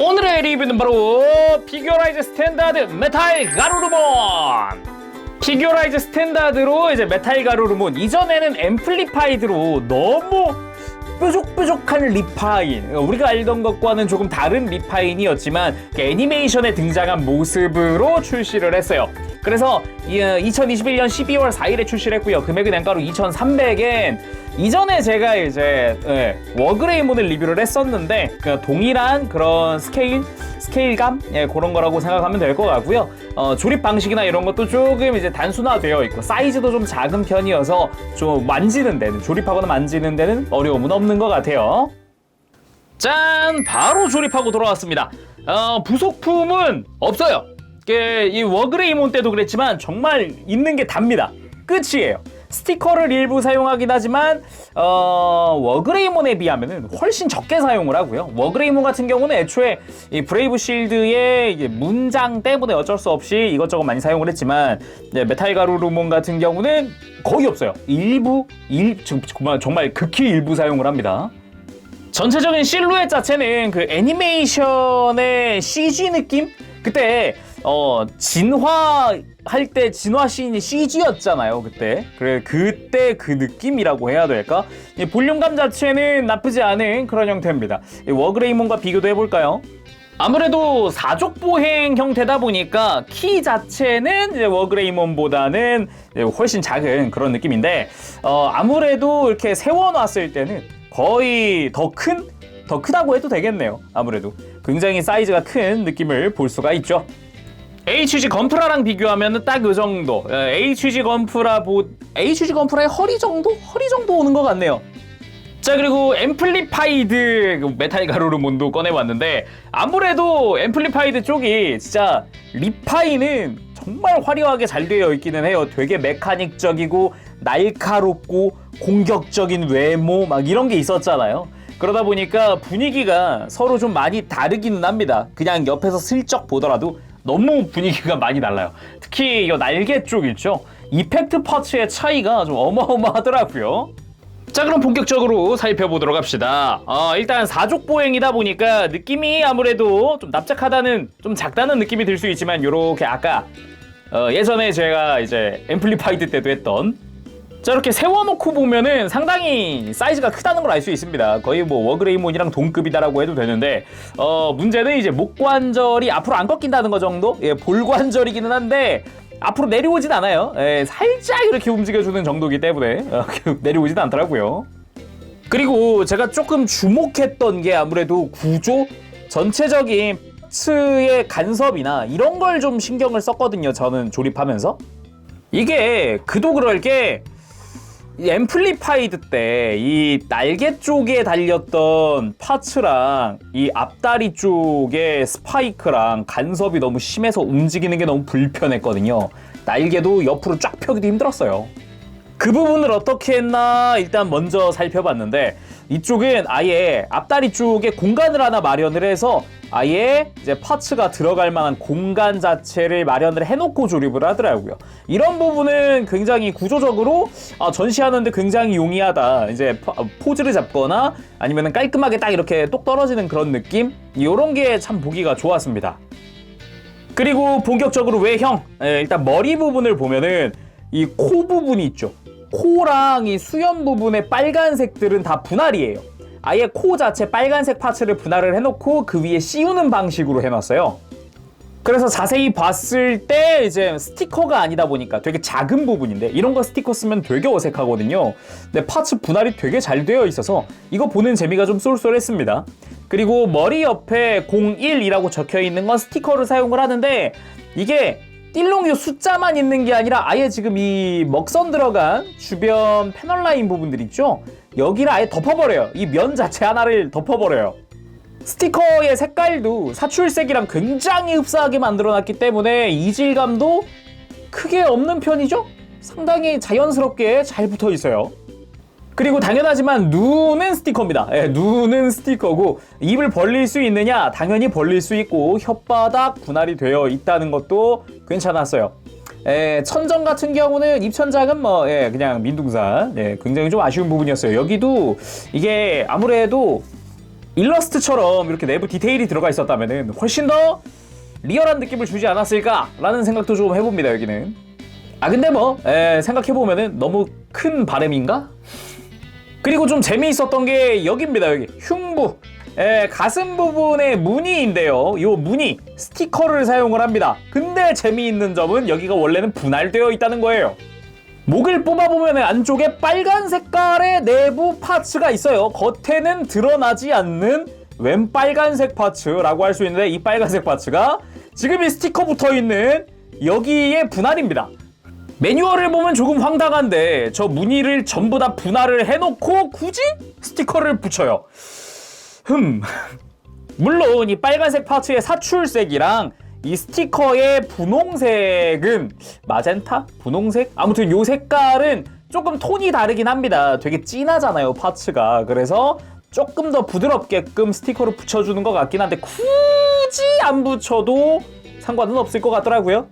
오늘의 리뷰는 바로 피규어라이즈 스탠다드 메탈 가루루몬. 피규어라이즈 스탠다드로 이제 메탈 가루루몬, 이전에는 앰플리파이드로 너무 뾰족뾰족한 리파인, 우리가 알던 것과는 조금 다른 리파인이었지만 애니메이션에 등장한 모습으로 출시를 했어요. 그래서 2021년 12월 4일에 출시를 했고요. 금액은 양가로 2,300엔. 이전에 제가 이제 워그레이몬을 리뷰를 했었는데 동일한 그런 스케일감? 그런 거라고 생각하면 될 것 같고요. 조립 방식이나 이런 것도 조금 이제 단순화되어 있고 사이즈도 좀 작은 편이어서 좀 만지는 데는, 조립하거나 만지는 데는 어려움은 없는 것 같아요. 짠! 바로 조립하고 돌아왔습니다. 부속품은 없어요. 이 워그레이몬 때도 그랬지만 정말 있는 게 답니다. 끝이에요. 스티커를 일부 사용하긴 하지만 워그레이몬에 비하면 훨씬 적게 사용을 하고요. 워그레이몬 같은 경우는 애초에 이 브레이브 실드의 이게 문장 때문에 어쩔 수 없이 이것저것 많이 사용을 했지만 메탈 가루루몬 같은 경우는 거의 없어요. 정말 극히 일부 사용을 합니다. 전체적인 실루엣 자체는 그 애니메이션의 CG 느낌? 그때 진화할 때 진화 씬이 CG였잖아요. 그때 그 느낌이라고 해야 될까? 이 볼륨감 자체는 나쁘지 않은 그런 형태입니다. 워그레이몬과 비교도 해볼까요? 아무래도 사족보행 형태다 보니까 키 자체는 이제 워그레이몬보다는 훨씬 작은 그런 느낌인데 아무래도 이렇게 세워놨을 때는 거의 더 크다고 해도 되겠네요. 아무래도 굉장히 사이즈가 큰 느낌을 볼 수가 있죠. HG 건프라랑 비교하면 딱 요 정도. HG 건프라의 허리 정도 오는 것 같네요. 자, 그리고 앰플리파이드 메탈 가루루몬도 꺼내봤는데 아무래도 앰플리파이드 쪽이 진짜 리파이는 정말 화려하게 잘 되어 있기는 해요. 되게 메카닉적이고 날카롭고 공격적인 외모 막 이런 게 있었잖아요. 그러다 보니까 분위기가 서로 좀 많이 다르기는 합니다. 그냥 옆에서 슬쩍 보더라도 너무 분위기가 많이 달라요. 특히 이 날개 쪽 있죠? 이펙트 파츠의 차이가 좀 어마어마하더라고요. 자, 그럼 본격적으로 살펴보도록 합시다. 일단 사족보행이다 보니까 느낌이 아무래도 좀 납작하다는, 좀 작다는 느낌이 들 수 있지만 요렇게 아까 예전에 제가 이제 앰플리파이드 때도 했던, 자, 이렇게 세워놓고 보면은 상당히 사이즈가 크다는 걸 알 수 있습니다. 거의 뭐 워그레이몬이랑 동급이다라고 해도 되는데 문제는 이제 목관절이 앞으로 안 꺾인다는 거 정도? 볼관절이기는 한데 앞으로 내려오진 않아요. 살짝 이렇게 움직여주는 정도이기 때문에 내려오진 않더라고요. 그리고 제가 조금 주목했던 게 아무래도 구조? 전체적인 파츠의 간섭이나 이런 걸 좀 신경을 썼거든요. 저는 조립하면서. 이게 그도 그럴 게 이 앰플리파이드 때 이 날개 쪽에 달렸던 파츠랑 이 앞다리 쪽에 스파이크랑 간섭이 너무 심해서 움직이는 게 너무 불편했거든요. 날개도 옆으로 쫙 펴기도 힘들었어요. 그 부분을 어떻게 했나 일단 먼저 살펴봤는데 이쪽은 아예 앞다리 쪽에 공간을 하나 마련을 해서 아예 이제 파츠가 들어갈 만한 공간 자체를 마련을 해놓고 조립을 하더라고요. 이런 부분은 굉장히 구조적으로 전시하는데 굉장히 용이하다. 이제 포즈를 잡거나 아니면 깔끔하게 딱 이렇게 똑 떨어지는 그런 느낌? 이런 게 참 보기가 좋았습니다. 그리고 본격적으로 외형, 일단 머리 부분을 보면은 이 코 부분이 있죠. 코랑 이 수염 부분의 빨간색들은 다 분할이에요. 아예 코 자체 빨간색 파츠를 분할을 해놓고 그 위에 씌우는 방식으로 해놨어요. 그래서 자세히 봤을 때 이제 스티커가 아니다 보니까 되게 작은 부분인데 이런 거 스티커 쓰면 되게 어색하거든요. 근데 파츠 분할이 되게 잘 되어 있어서 이거 보는 재미가 좀 쏠쏠했습니다. 그리고 머리 옆에 01이라고 적혀 있는 건 스티커를 사용을 하는데 이게 띨롱이 숫자만 있는 게 아니라 아예 지금 이 먹선 들어간 주변 패널 라인 부분들 있죠? 여기를 아예 덮어버려요. 이 면 자체 하나를 덮어버려요. 스티커의 색깔도 사출색이랑 굉장히 흡사하게 만들어놨기 때문에 이질감도 크게 없는 편이죠? 상당히 자연스럽게 잘 붙어있어요. 그리고 당연하지만 눈은 스티커입니다. 눈은 스티커고 입을 벌릴 수 있느냐? 당연히 벌릴 수 있고 혓바닥 분할이 되어 있다는 것도 괜찮았어요. 천정 같은 경우는 입천장은 그냥 민둥산 굉장히 좀 아쉬운 부분이었어요. 여기도 이게 아무래도 일러스트처럼 이렇게 내부 디테일이 들어가 있었다면 훨씬 더 리얼한 느낌을 주지 않았을까라는 생각도 좀 해봅니다. 여기는 근데 뭐 생각해보면 너무 큰 바램인가? 그리고 좀 재미있었던 게 여기입니다. 여기 흉부 가슴 부분에 무늬인데요. 이 무늬 스티커를 사용을 합니다. 근데 재미있는 점은 여기가 원래는 분할되어 있다는 거예요. 목을 뽑아보면 안쪽에 빨간 색깔의 내부 파츠가 있어요. 겉에는 드러나지 않는 웬 빨간색 파츠라고 할 수 있는데, 이 빨간색 파츠가 지금 이 스티커 붙어있는 여기에 분할입니다. 매뉴얼을 보면 조금 황당한데 저 무늬를 전부 다 분할을 해놓고 굳이 스티커를 붙여요. 물론 이 빨간색 파츠의 사출색이랑 이 스티커의 분홍색은 마젠타? 분홍색? 아무튼 요 색깔은 조금 톤이 다르긴 합니다. 되게 진하잖아요, 파츠가. 그래서 조금 더 부드럽게끔 스티커를 붙여주는 것 같긴 한데 굳이 안 붙여도 상관은 없을 것 같더라고요.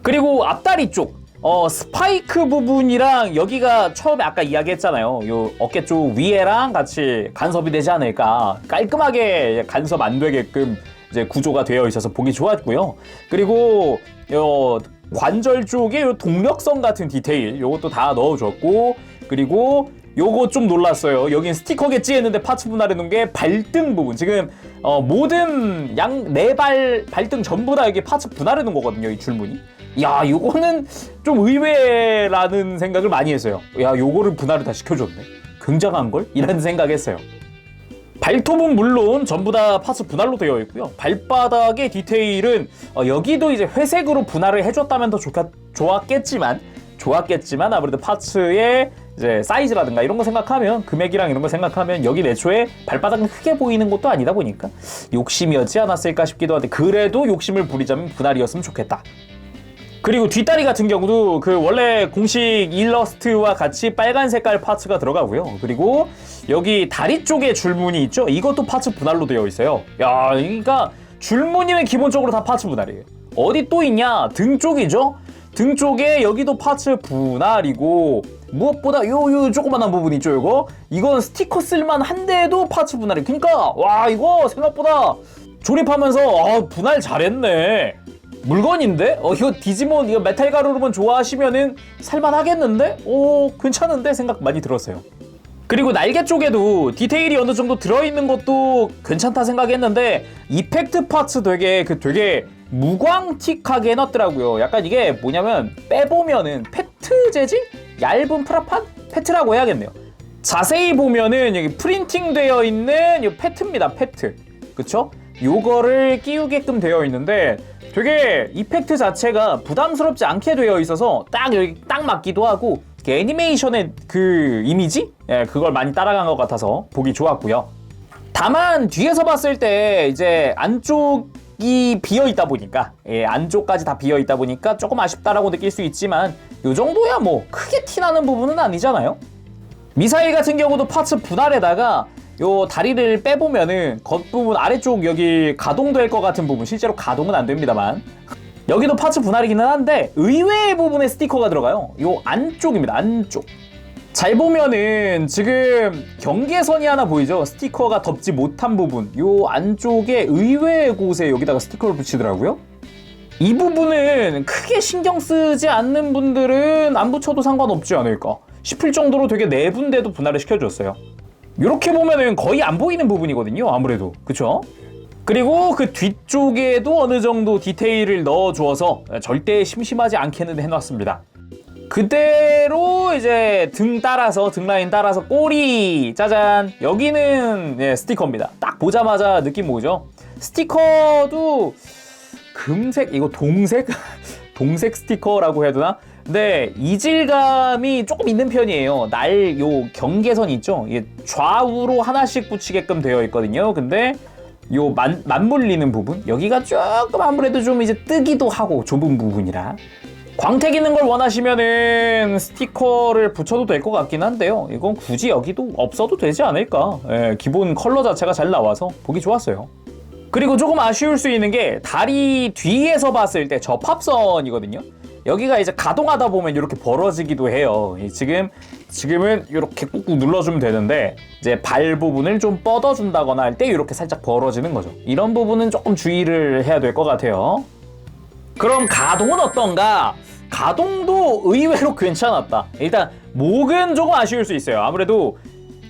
그리고 앞다리 쪽 스파이크 부분이랑 여기가 처음에 아까 이야기했잖아요. 요 어깨 쪽 위에랑 같이 간섭이 되지 않을까. 깔끔하게 간섭 안 되게끔 이제 구조가 되어 있어서 보기 좋았고요. 그리고 요 관절 쪽에 요 동력선 같은 디테일 요것도 다 넣어줬고, 그리고 요거 좀 놀랐어요. 여긴 스티커겠지 했는데 파츠 분할해 놓은 게 발등 부분. 지금 모든 네 발등 전부 다 여기 파츠 분할해 놓은 거거든요. 이 줄무늬. 야, 요거는 좀 의외라는 생각을 많이 했어요. 야, 요거를 분할을 다 시켜줬네. 굉장한걸? 이라는 생각했어요. 발톱은 물론 전부 다 파츠 분할로 되어 있고요. 발바닥의 디테일은 여기도 이제 회색으로 분할을 해줬다면 더 좋았겠지만 아무래도 파츠의 이제 사이즈라든가 이런 거 생각하면, 금액이랑 이런 거 생각하면 여기 애초에 발바닥은 크게 보이는 것도 아니다 보니까 욕심이었지 않았을까 싶기도 한데, 그래도 욕심을 부리자면 분할이었으면 좋겠다. 그리고 뒷다리 같은 경우도 그 원래 공식 일러스트와 같이 빨간 색깔 파츠가 들어가고요. 그리고 여기 다리 쪽에 줄무늬 있죠? 이것도 파츠 분할로 되어 있어요. 야, 그러니까 줄무늬는 기본적으로 다 파츠 분할이에요. 어디 또 있냐? 등 쪽이죠? 등 쪽에 여기도 파츠 분할이고, 무엇보다 요 조그만한 부분 있죠, 이거? 이건 스티커 쓸만한데도 파츠 분할이. 그러니까 와, 이거 생각보다 조립하면서 분할 잘했네. 물건인데? 이거 디지몬, 이거 메탈 가루로만 좋아하시면은 살만하겠는데? 괜찮은데? 생각 많이 들었어요. 그리고 날개 쪽에도 디테일이 어느 정도 들어있는 것도 괜찮다 생각했는데, 이펙트 파츠 되게 무광틱하게 해놨더라고요. 약간 이게 뭐냐면, 빼보면은 페트 재질? 얇은 프라판? 페트라고 해야겠네요. 자세히 보면은 여기 프린팅 되어 있는 이 페트입니다. 페트. 그쵸? 요거를 끼우게끔 되어 있는데 되게 이펙트 자체가 부담스럽지 않게 되어 있어서 딱 여기 딱 맞기도 하고, 애니메이션의 그 이미지? 그걸 많이 따라간 것 같아서 보기 좋았고요. 다만 뒤에서 봤을 때 이제 안쪽이 비어 있다 보니까, 안쪽까지 다 비어 있다 보니까 조금 아쉽다라고 느낄 수 있지만, 요 정도야 뭐 크게 티나는 부분은 아니잖아요. 미사일 같은 경우도 파츠 분할에다가 요 다리를 빼보면은 겉부분 아래쪽 여기 가동될 것 같은 부분, 실제로 가동은 안 됩니다만 여기도 파츠 분할이기는 한데 의외의 부분에 스티커가 들어가요. 요 안쪽입니다. 안쪽. 잘 보면은 지금 경계선이 하나 보이죠? 스티커가 덮지 못한 부분, 요 안쪽에 의외의 곳에 여기다가 스티커를 붙이더라고요. 이 부분은 크게 신경 쓰지 않는 분들은 안 붙여도 상관없지 않을까 싶을 정도로 되게 내분데도 분할을 시켜줬어요. 이렇게 보면은 거의 안 보이는 부분이거든요, 아무래도. 그쵸? 그리고 그 뒤쪽에도 어느 정도 디테일을 넣어주어서 절대 심심하지 않게는 해놨습니다. 그대로 이제 등 라인 따라서 꼬리, 짜잔, 여기는 스티커입니다. 딱 보자마자 느낌 뭐죠? 스티커도 금색, 이거 동색? 동색 스티커라고 해야 되나? 근데 이질감이 조금 있는 편이에요. 요 경계선 있죠? 이게 좌우로 하나씩 붙이게끔 되어 있거든요. 근데 요 맞물리는 부분, 여기가 조금 아무래도 좀 이제 뜨기도 하고 좁은 부분이라, 광택 있는 걸 원하시면은 스티커를 붙여도 될 것 같긴 한데요. 이건 굳이 여기도 없어도 되지 않을까. 기본 컬러 자체가 잘 나와서 보기 좋았어요. 그리고 조금 아쉬울 수 있는 게 다리 뒤에서 봤을 때 접합선이거든요. 여기가 이제 가동하다 보면 이렇게 벌어지기도 해요. 지금은 이렇게 꾹꾹 눌러주면 되는데 이제 발 부분을 좀 뻗어준다거나 할 때 이렇게 살짝 벌어지는 거죠. 이런 부분은 조금 주의를 해야 될 것 같아요. 그럼 가동은 어떤가? 가동도 의외로 괜찮았다. 일단 목은 조금 아쉬울 수 있어요. 아무래도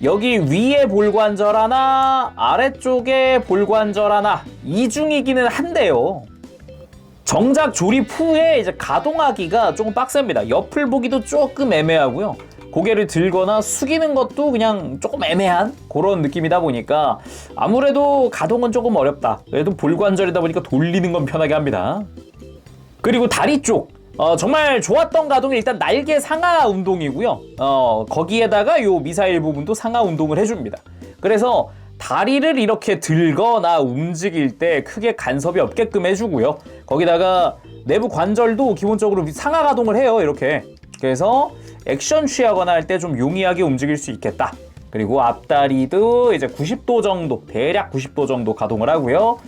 여기 위에 볼관절 하나, 아래쪽에 볼관절 하나, 이중이기는 한데요. 정작 조립 후에 이제 가동하기가 조금 빡셉니다. 옆을 보기도 조금 애매하고요. 고개를 들거나 숙이는 것도 그냥 조금 애매한 그런 느낌이다 보니까 아무래도 가동은 조금 어렵다. 그래도 볼관절이다 보니까 돌리는 건 편하게 합니다. 그리고 다리 쪽. 정말 좋았던 가동이 일단 날개 상하 운동이고요. 거기에다가 요 미사일 부분도 상하 운동을 해줍니다. 그래서 다리를 이렇게 들거나 움직일 때 크게 간섭이 없게끔 해주고요. 거기다가 내부 관절도 기본적으로 상하 가동을 해요. 이렇게. 그래서 액션 취하거나 할 때 좀 용이하게 움직일 수 있겠다. 그리고 앞다리도 이제 90도 정도, 대략 90도 정도 가동을 하고요.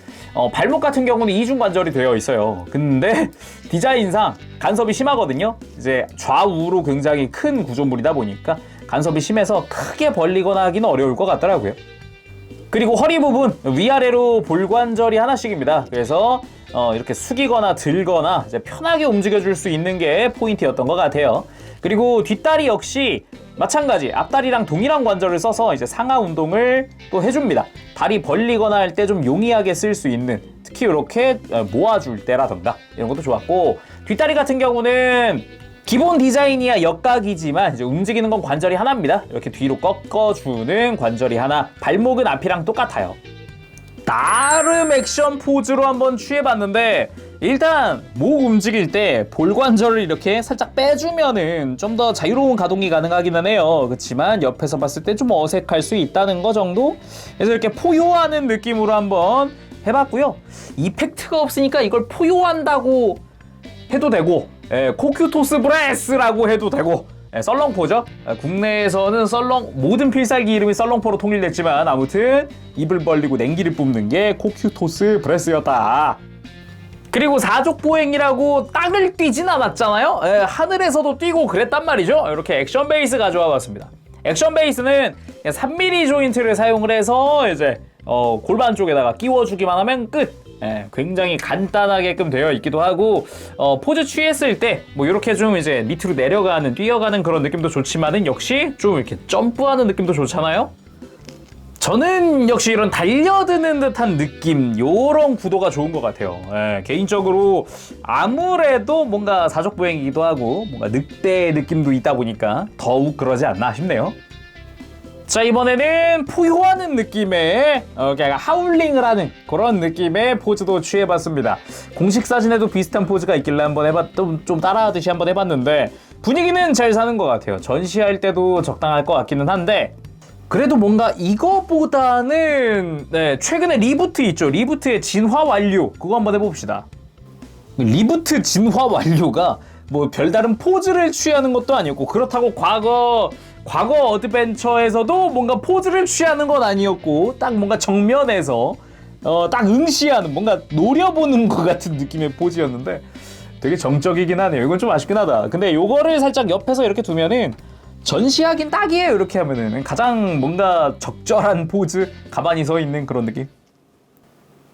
발목 같은 경우는 이중 관절이 되어 있어요. 근데 디자인상 간섭이 심하거든요. 이제 좌우로 굉장히 큰 구조물이다 보니까 간섭이 심해서 크게 벌리거나 하기는 어려울 것 같더라고요. 그리고 허리 부분 위아래로 볼관절이 하나씩입니다. 그래서 이렇게 숙이거나 들거나 이제 편하게 움직여줄 수 있는 게 포인트였던 것 같아요. 그리고 뒷다리 역시 마찬가지 앞다리랑 동일한 관절을 써서 이제 상하 운동을 또 해줍니다. 다리 벌리거나 할 때 좀 용이하게 쓸 수 있는, 특히 이렇게 모아줄 때라던가 이런 것도 좋았고, 뒷다리 같은 경우는 기본 디자인이야 역각이지만 이제 움직이는 건 관절이 하나입니다. 이렇게 뒤로 꺾어주는 관절이 하나. 발목은 앞이랑 똑같아요. 나름 액션 포즈로 한번 취해봤는데 일단 목 움직일 때 볼관절을 이렇게 살짝 빼주면은 좀 더 자유로운 가동이 가능하기는 해요. 그렇지만 옆에서 봤을 때 좀 어색할 수 있다는 거 정도? 그래서 이렇게 포효하는 느낌으로 한번 해봤고요. 이펙트가 없으니까 이걸 포효한다고 해도 되고, 코큐토스 브레스라고 해도 되고, 썰렁포죠. 국내에서는 모든 필살기 이름이 썰렁포로 통일됐지만 아무튼 입을 벌리고 냉기를 뿜는 게 코큐토스 브레스였다. 그리고 사족보행이라고 땅을 뛰진 않았잖아요. 하늘에서도 뛰고 그랬단 말이죠. 이렇게 액션 베이스 가져와 봤습니다. 액션 베이스는 3mm 조인트를 사용을 해서 이제 골반 쪽에다가 끼워주기만 하면 끝. 굉장히 간단하게끔 되어 있기도 하고, 포즈 취했을 때 뭐 이렇게 좀 이제 밑으로 내려가는, 뛰어가는 그런 느낌도 좋지만은 역시 좀 이렇게 점프하는 느낌도 좋잖아요. 저는 역시 이런 달려드는 듯한 느낌, 요런 구도가 좋은 것 같아요. 개인적으로 아무래도 뭔가 사족보행이기도 하고 뭔가 늑대 느낌도 있다 보니까 더욱 그러지 않나 싶네요. 자, 이번에는 포효하는 느낌의 그냥 하울링을 하는 그런 느낌의 포즈도 취해봤습니다. 공식 사진에도 비슷한 포즈가 있길래 한번 좀 따라하듯이 한번 해봤는데 분위기는 잘 사는 것 같아요. 전시할 때도 적당할 것 같기는 한데, 그래도 뭔가 이거보다는 최근에 리부트 있죠. 리부트의 진화 완료, 그거 한번 해봅시다. 리부트 진화 완료가 뭐 별다른 포즈를 취하는 것도 아니었고, 그렇다고 과거 어드벤처에서도 뭔가 포즈를 취하는 건 아니었고, 딱 뭔가 정면에서 딱 응시하는, 뭔가 노려보는 것 같은 느낌의 포즈였는데 되게 정적이긴 하네요. 이건 좀 아쉽긴 하다. 근데 요거를 살짝 옆에서 이렇게 두면은 전시하긴 딱이에요. 이렇게 하면은 가장 뭔가 적절한 포즈, 가만히 서 있는 그런 느낌.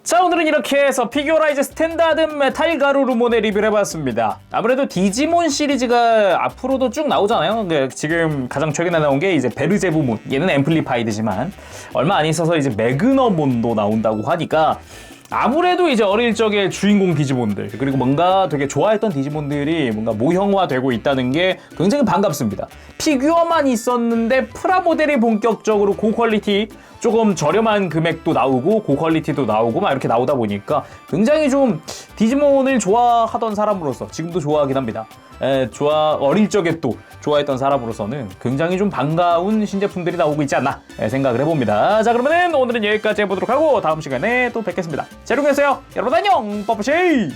자, 오늘은 이렇게 해서 피규어라이즈 스탠다드 메탈 가루루몬의 리뷰를 해봤습니다. 아무래도 디지몬 시리즈가 앞으로도 쭉 나오잖아요. 지금 가장 최근에 나온 게 이제 베르제부몬, 얘는 앰플리파이드지만 얼마 안 있어서 이제 매그너몬도 나온다고 하니까 아무래도 이제 어릴 적의 주인공 디지몬들, 그리고 뭔가 되게 좋아했던 디지몬들이 뭔가 모형화되고 있다는 게 굉장히 반갑습니다. 피규어만 있었는데 프라모델이 본격적으로 고퀄리티, 조금 저렴한 금액도 나오고 고퀄리티도 나오고 막 이렇게 나오다 보니까 굉장히 좀 디지몬을 좋아하던 사람으로서, 지금도 좋아하긴 합니다. 어릴 적에 또 좋아했던 사람으로서는 굉장히 좀 반가운 신제품들이 나오고 있지 않나 생각을 해봅니다. 자, 그러면은 오늘은 여기까지 해보도록 하고 다음 시간에 또 뵙겠습니다. 자, 여러분, 여러분 안녕, 빠빠쉐이.